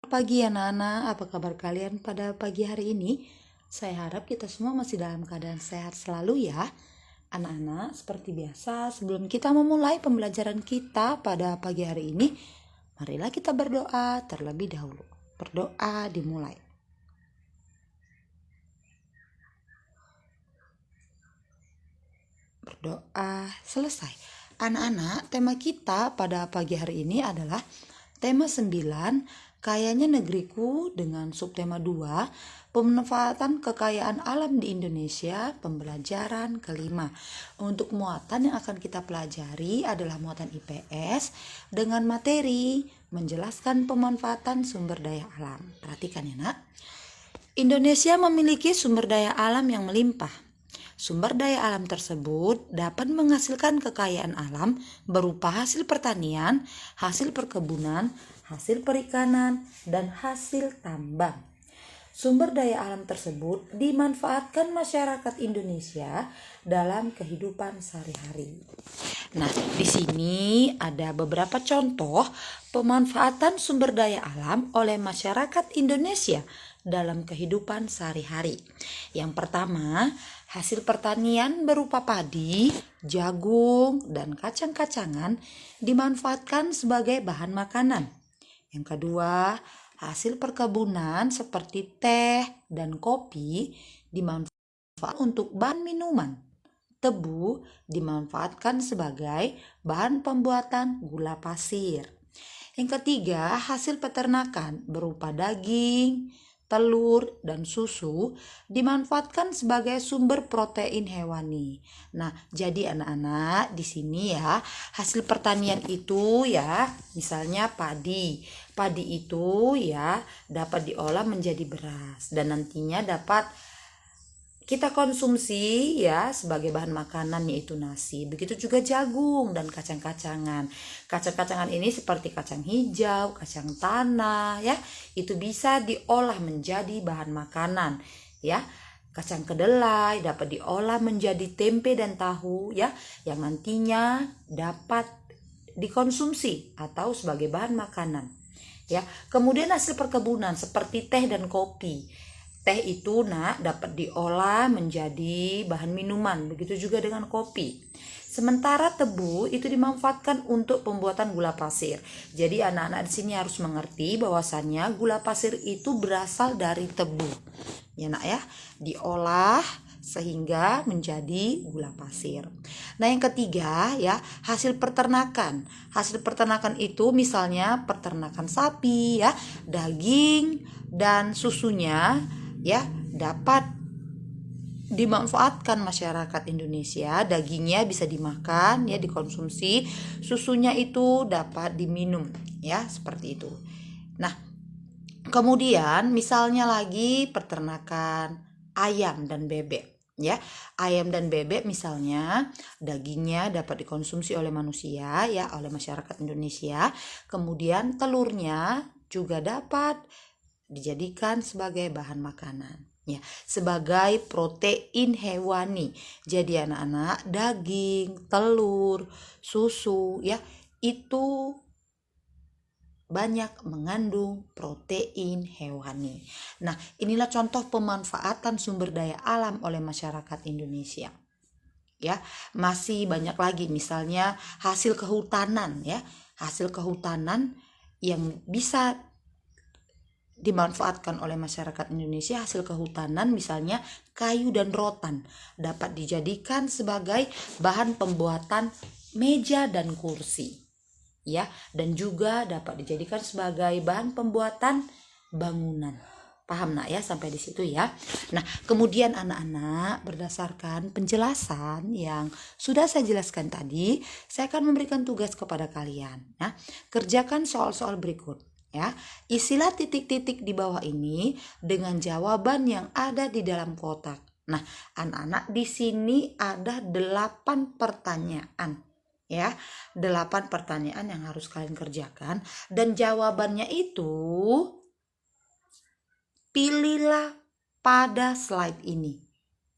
Pagi anak-anak, apa kabar kalian pada pagi hari ini? Saya harap kita semua masih dalam keadaan sehat selalu ya. Anak-anak, seperti biasa sebelum kita memulai pembelajaran kita pada pagi hari ini, marilah kita berdoa terlebih dahulu. Berdoa dimulai. Berdoa selesai. Anak-anak, tema kita pada pagi hari ini adalah tema 9, kayanya negeriku, dengan subtema 2, pemanfaatan kekayaan alam di Indonesia, pembelajaran kelima. Untuk muatan yang akan kita pelajari adalah muatan IPS dengan materi menjelaskan pemanfaatan sumber daya alam. Perhatikan ya nak. Indonesia memiliki sumber daya alam yang melimpah. Sumber daya alam tersebut dapat menghasilkan kekayaan alam berupa hasil pertanian, hasil perkebunan, hasil perikanan, dan hasil tambang. Sumber daya alam tersebut dimanfaatkan masyarakat Indonesia dalam kehidupan sehari-hari. Nah, di sini ada beberapa contoh pemanfaatan sumber daya alam oleh masyarakat Indonesia dalam kehidupan sehari-hari. Yang pertama, hasil pertanian berupa padi, jagung, dan kacang-kacangan dimanfaatkan sebagai bahan makanan. Yang kedua, hasil perkebunan seperti teh dan kopi dimanfaatkan untuk bahan minuman. Tebu dimanfaatkan sebagai bahan pembuatan gula pasir. Yang ketiga, hasil peternakan berupa daging, telur, dan susu dimanfaatkan sebagai sumber protein hewani. Nah, jadi anak-anak di sini ya, hasil pertanian itu ya, misalnya padi. Padi itu ya dapat diolah menjadi beras dan nantinya dapat kita konsumsi ya sebagai bahan makanan, yaitu nasi. Begitu juga jagung dan kacang-kacangan. Kacang-kacangan ini seperti kacang hijau, kacang tanah ya, itu bisa diolah menjadi bahan makanan ya. Kacang kedelai dapat diolah menjadi tempe dan tahu ya, yang nantinya dapat dikonsumsi atau sebagai bahan makanan ya. Kemudian hasil perkebunan seperti teh dan kopi. Teh itu nak dapat diolah menjadi bahan minuman, begitu juga dengan kopi. Sementara tebu itu dimanfaatkan untuk pembuatan gula pasir. Jadi anak-anak di sini harus mengerti bahwasannya gula pasir itu berasal dari tebu. Ya nak ya, diolah sehingga menjadi gula pasir. Nah, yang ketiga ya, hasil peternakan. Hasil peternakan itu misalnya peternakan sapi ya, daging dan susunya ya dapat dimanfaatkan masyarakat Indonesia. Dagingnya bisa dimakan ya, dikonsumsi, susunya itu dapat diminum ya, seperti itu. Nah, kemudian misalnya lagi peternakan ayam dan bebek ya. Ayam dan bebek misalnya dagingnya dapat dikonsumsi oleh manusia ya, oleh masyarakat Indonesia. Kemudian telurnya juga dapat dijadikan sebagai bahan makanan ya, sebagai protein hewani. Jadi anak-anak, daging, telur, susu ya, itu banyak mengandung protein hewani. Nah, inilah contoh pemanfaatan sumber daya alam oleh masyarakat Indonesia. Ya, masih banyak lagi misalnya hasil kehutanan ya. Hasil kehutanan yang bisa dimanfaatkan oleh masyarakat Indonesia, hasil kehutanan misalnya kayu dan rotan dapat dijadikan sebagai bahan pembuatan meja dan kursi ya, dan juga dapat dijadikan sebagai bahan pembuatan bangunan. Paham nak ya sampai di situ ya. Nah, kemudian anak-anak, berdasarkan penjelasan yang sudah saya jelaskan tadi, saya akan memberikan tugas kepada kalian ya. Kerjakan soal-soal berikut ya. Isilah titik-titik di bawah ini dengan jawaban yang ada di dalam kotak. Nah, anak-anak, di sini ada 8 pertanyaan ya. 8 pertanyaan yang harus kalian kerjakan dan jawabannya itu pilihlah pada slide ini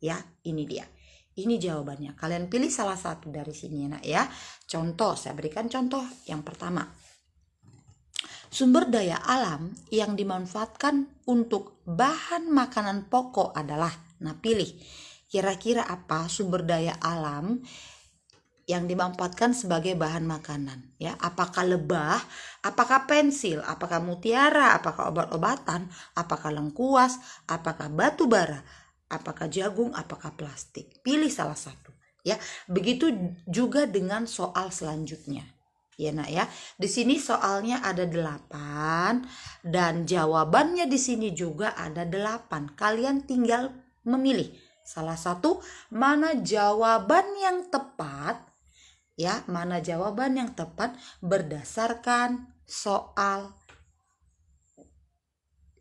ya. Ini dia. Ini jawabannya. Kalian pilih salah satu dari sini nak ya. Contoh, saya berikan contoh yang pertama. Sumber daya alam yang dimanfaatkan untuk bahan makanan pokok adalah, nah pilih kira-kira apa sumber daya alam yang dimanfaatkan sebagai bahan makanan ya. Apakah lebah, apakah pensil, apakah mutiara, apakah obat-obatan, apakah lengkuas, apakah batu bara, apakah jagung, apakah plastik. Pilih salah satu ya. Begitu juga dengan soal selanjutnya ya nak ya. Di sini soalnya ada 8 dan jawabannya di sini juga ada 8. Kalian tinggal memilih salah satu mana jawaban yang tepat ya, mana jawaban yang tepat berdasarkan soal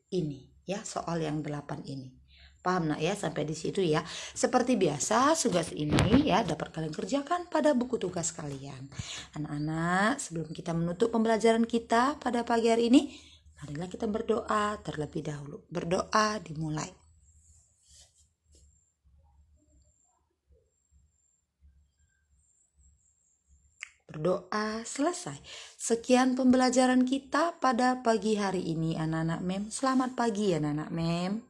ini ya, soal yang 8 ini. Paham nak ya sampai di situ ya. Seperti biasa tugas ini ya dapat kalian kerjakan pada buku tugas kalian. Anak-anak, sebelum kita menutup pembelajaran kita pada pagi hari ini, marilah kita berdoa terlebih dahulu. Berdoa dimulai. Berdoa selesai. Sekian pembelajaran kita pada pagi hari ini anak-anak mem. Selamat pagi anak-anak mem.